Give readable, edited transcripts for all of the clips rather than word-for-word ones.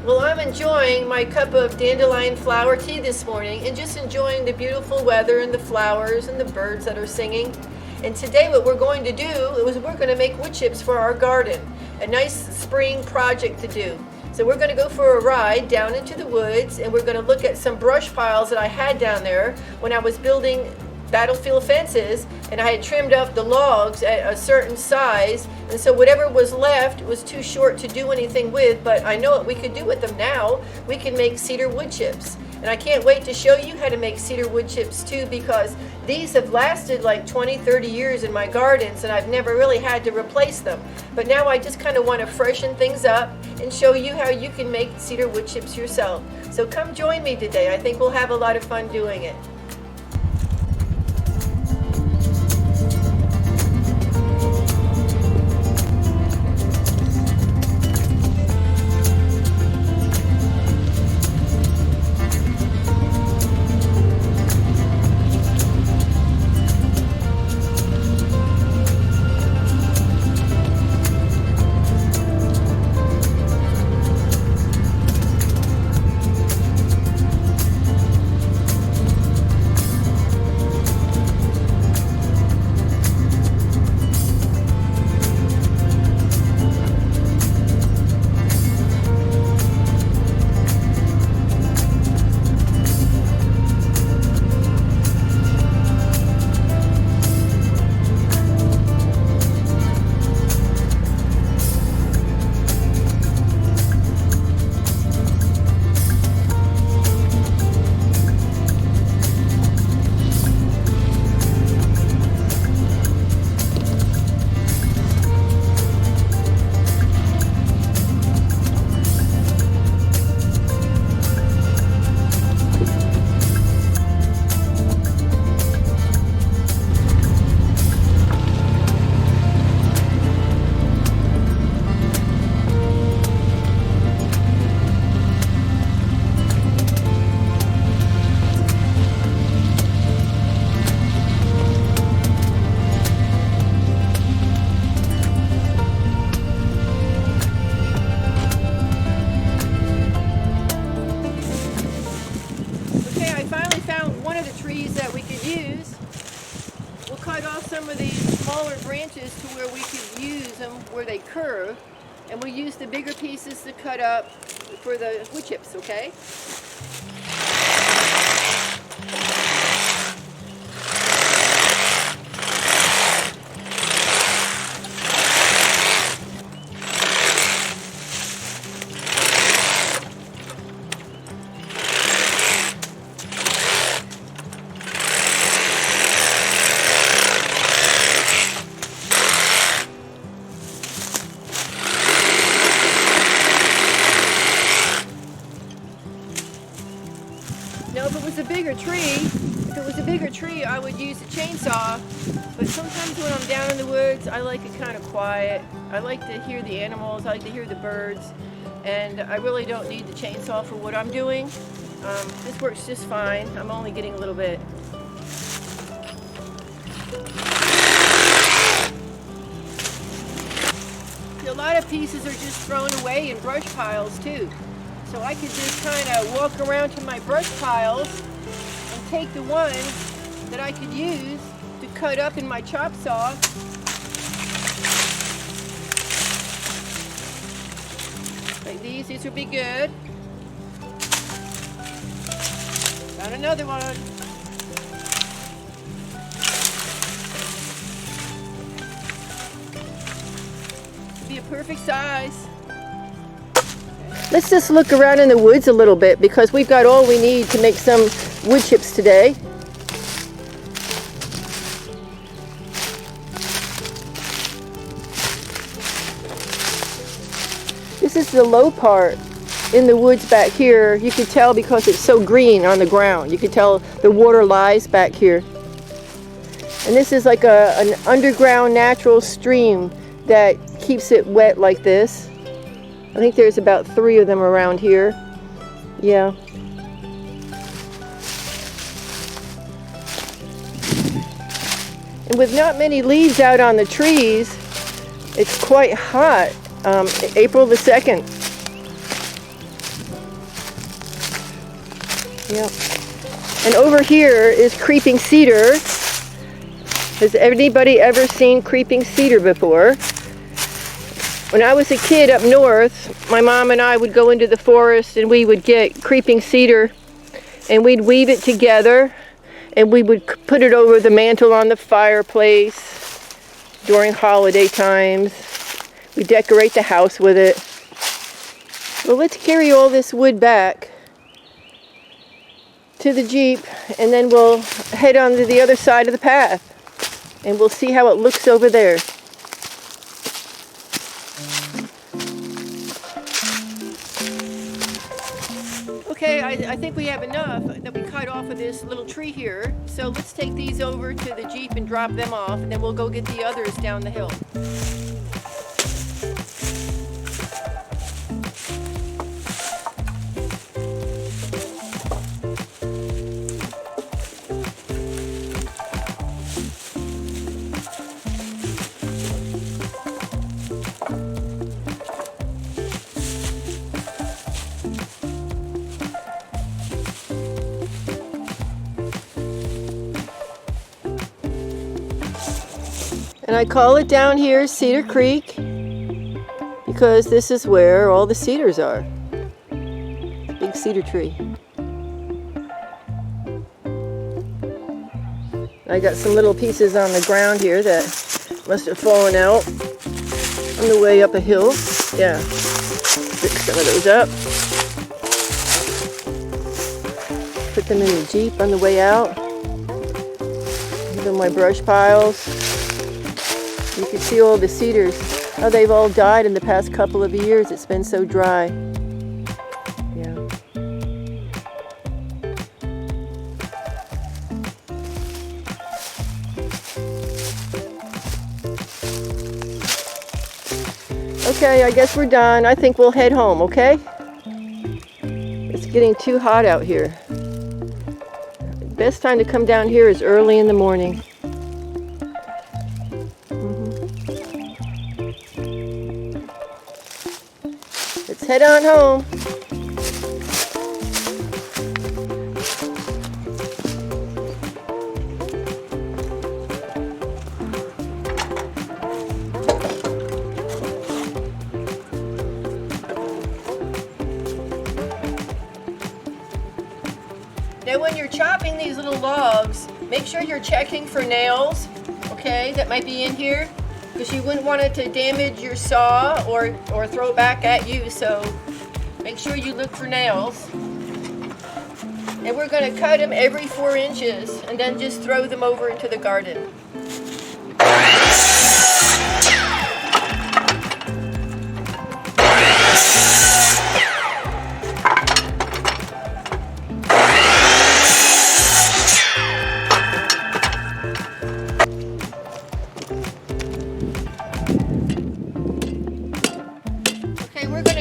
Well, I'm enjoying my cup of dandelion flower tea this morning and just enjoying the beautiful weather and the flowers and the birds that are singing. And today what we're going to do is we're going to make wood chips for our garden, a nice spring project to do. So we're going to go for a ride down into the woods, and we're going to look at some brush piles that I had down there when I was building battlefield fences, and I had trimmed up the logs at a certain size, and so whatever was left was too short to do anything with, but I know what we could do with them now. We can make cedar wood chips, and I can't wait to show you how to make cedar wood chips too, because these have lasted like 20-30 years in my gardens, and I've never really had to replace them. But now I just kind of want to freshen things up and show you how you can make cedar wood chips yourself. So come join me today. I think we'll have a lot of fun doing it. Cut off some of these smaller branches to where we could use them where they curve, and we'll use the bigger pieces to cut up for the wood chips, okay? Now, if it was a bigger tree, I would use a chainsaw, but sometimes when I'm down in the woods, I like it kind of quiet. I like to hear the animals, I like to hear the birds, and I really don't need the chainsaw for what I'm doing. This works just fine. I'm only getting a little bit. A lot of pieces are just thrown away in brush piles too. So I could just kind of walk around to my brush piles and take the ones that I could use to cut up in my chop saw. Like these would be good. Got another one. Be a perfect size. Let's just look around in the woods a little bit because we've got all we need to make some wood chips today. This is the low part in the woods back here. You can tell because it's so green on the ground. You can tell the water lies back here. And this is like an underground natural stream that keeps it wet like this. I think there's about 3 of them around here. Yeah. And with not many leaves out on the trees, it's quite hot. April the 2nd. Yep. And over here is creeping cedar. Has anybody ever seen creeping cedar before? When I was a kid up north, my mom and I would go into the forest and we would get creeping cedar and we'd weave it together and we would put it over the mantle on the fireplace during holiday times. We decorate the house with it. Well, let's carry all this wood back to the Jeep and then we'll head on to the other side of the path and we'll see how it looks over there. Okay, I think we have enough that we cut off of this little tree here. So let's take these over to the Jeep and drop them off, and then we'll go get the others down the hill. And I call it down here Cedar Creek because this is where all the cedars are. Big cedar tree. I got some little pieces on the ground here that must have fallen out on the way up a hill. Yeah, pick some of those up. Put them in the Jeep on the way out. These are my brush piles. You can see all the cedars, how they've all died in the past couple of years. It's been so dry. Yeah. Okay, I guess we're done. I think we'll head home, okay? It's getting too hot out here. Best time to come down here is early in the morning. Let's head on home. Now when you're chopping these little logs, make sure you're checking for nails, okay, that might be in here. Because you wouldn't want it to damage your saw or throw it back at you, so make sure you look for nails. And we're going to cut them every 4 inches and then just throw them over into the garden.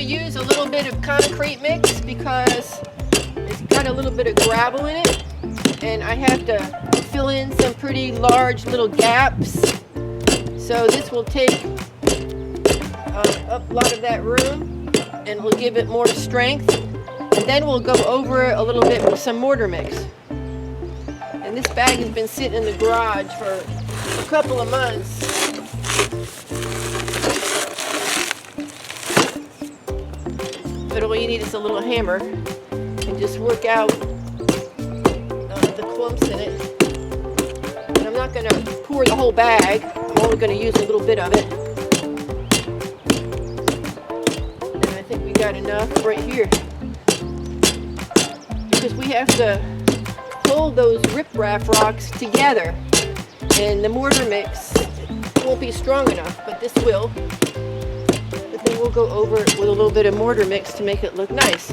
Use a little bit of concrete mix because it's got a little bit of gravel in it and I have to fill in some pretty large little gaps, so this will take up a lot of that room and will give it more strength, and then we'll go over it a little bit with some mortar mix. And this bag has been sitting in the garage for a couple of months. But all you need is a little hammer and just work out the clumps in it. And I'm not going to pour the whole bag. I'm only going to use a little bit of it. And I think we got enough right here. Because we have to hold those riprap rocks together. And the mortar mix won't be strong enough, but this will. Then we'll go over it with a little bit of mortar mix to make it look nice.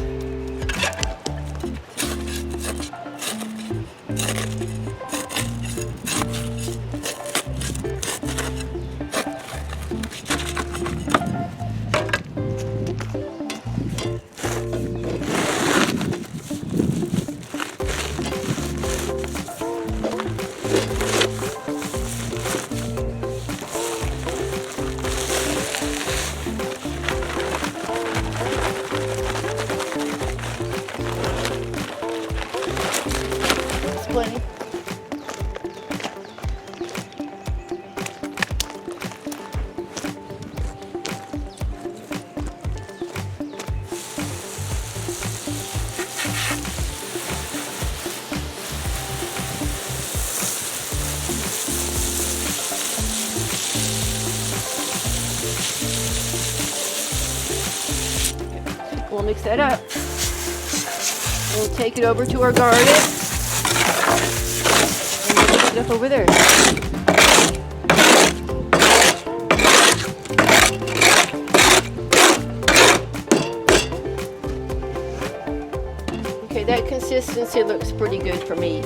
plenty. We'll mix that up. We'll take it over to our garden and we'll put it up over there. Okay, that consistency looks pretty good for me.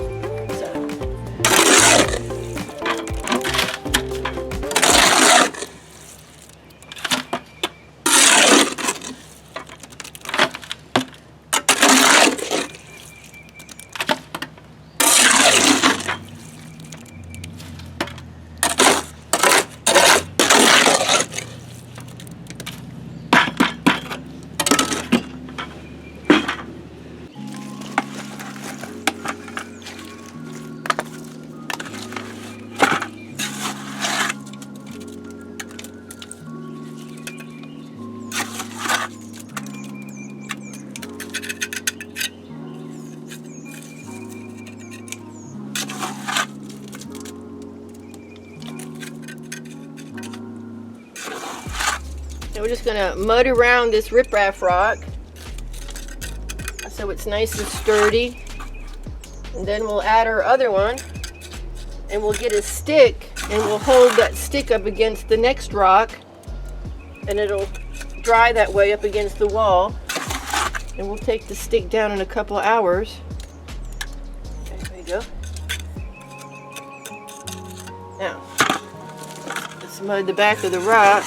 And we're just gonna mud around this riprap rock so it's nice and sturdy. And then we'll add our other one and we'll get a stick and we'll hold that stick up against the next rock and it'll dry that way up against the wall. And we'll take the stick down in a couple of hours. Okay, there you go. Now, let's mud the back of the rock.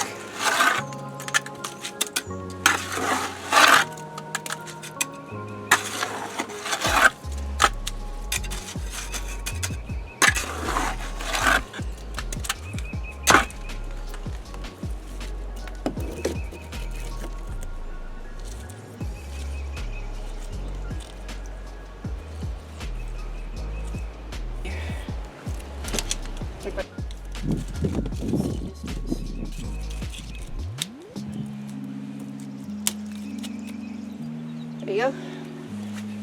There you go.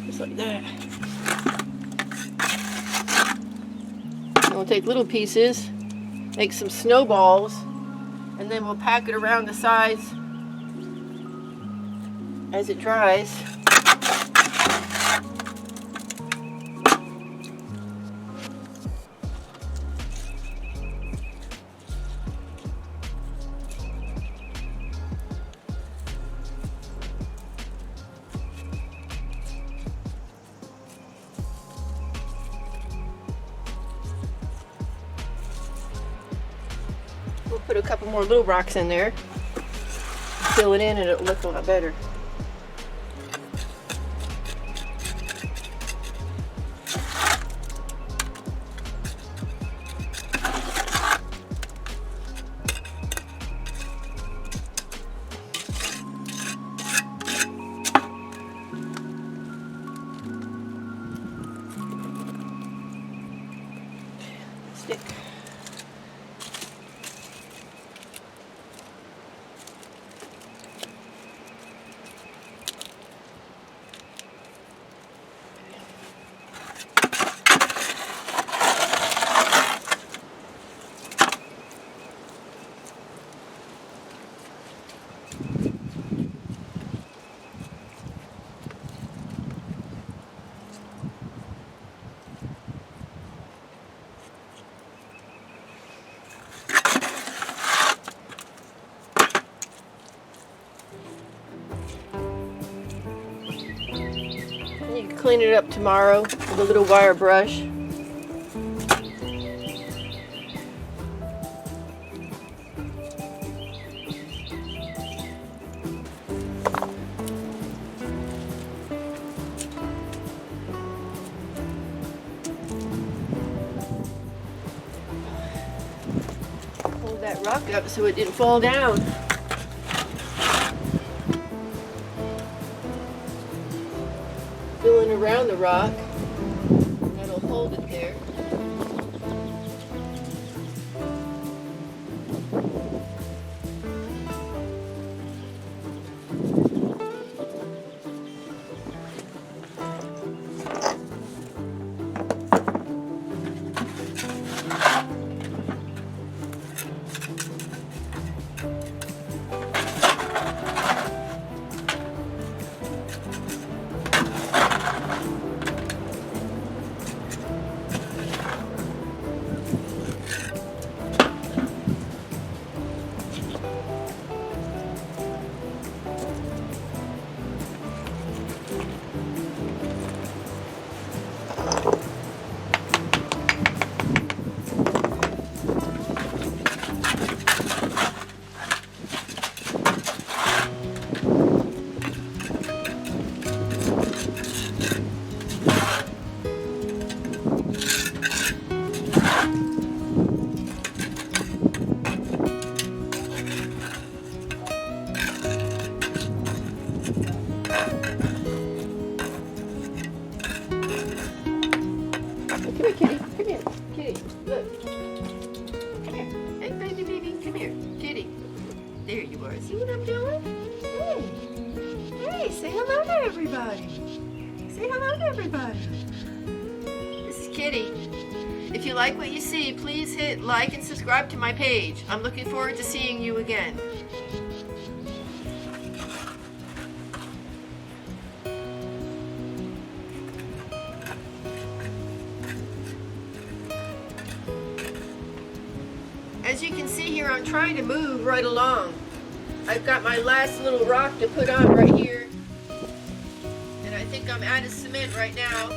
Just like that. And we'll take little pieces, make some snowballs, and then we'll pack it around the sides as it dries. We'll put a couple more little rocks in there, fill it in, and it'll look a lot better. Stick. You can clean it up tomorrow with a little wire brush. Hold that rock up so it didn't fall down. Filling around the rock. That'll hold it there. Come here, kitty. Come here. Kitty, look. Come here. Hey, baby. Come here. Kitty. There you are. See what I'm doing? Hey. Hey, say hello to everybody. Say hello to everybody. This is Kitty. If you like what you see, please hit like and subscribe to my page. I'm looking forward to seeing you again. As you can see here, I'm trying to move right along. I've got my last little rock to put on right here. And I think I'm out of cement right now.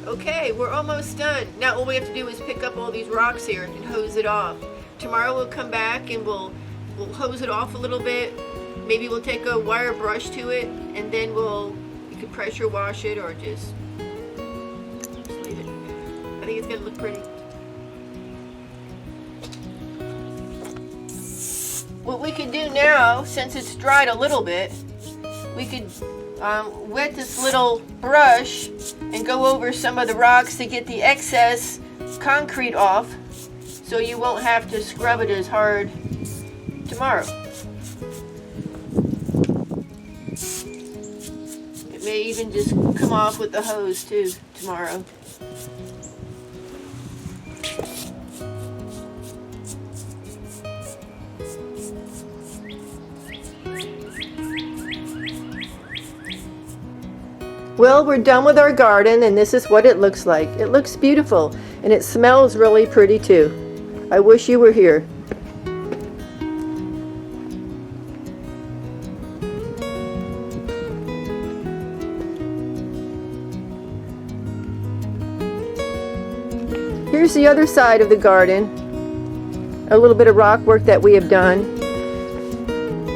Okay, we're almost done. Now all we have to do is pick up all these rocks here and hose it off. Tomorrow we'll come back and we'll hose it off a little bit. Maybe we'll take a wire brush to it, and then you can pressure wash it or just leave it. I think it's gonna look pretty. What we could do now, since it's dried a little bit, we could wet this little brush and go over some of the rocks to get the excess concrete off, so you won't have to scrub it as hard tomorrow. It may even just come off with the hose too tomorrow. Well, we're done with our garden, and this is what it looks like. It looks beautiful, and it smells really pretty too. I wish you were here. Here's the other side of the garden. A little bit of rock work that we have done.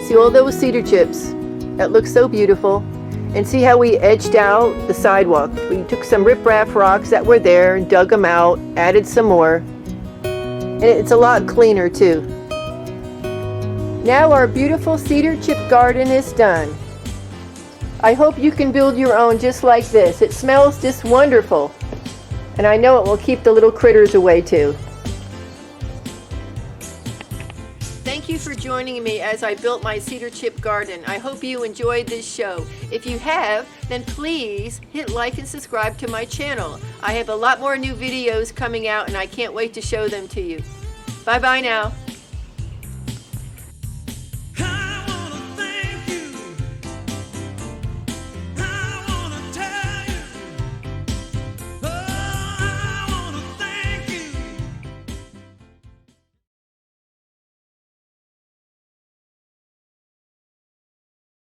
See all those cedar chips? That looks so beautiful. And see how we edged out the sidewalk. We took some riprap rocks that were there and dug them out, added some more. And it's a lot cleaner too. Now our beautiful cedar chip garden is done. I hope you can build your own just like this. It smells just wonderful. And I know it will keep the little critters away too. Thank you for joining me as I built my cedar chip garden. I hope you enjoyed this show. If you have, then please hit like and subscribe to my channel. I have a lot more new videos coming out and I can't wait to show them to you. Bye bye now.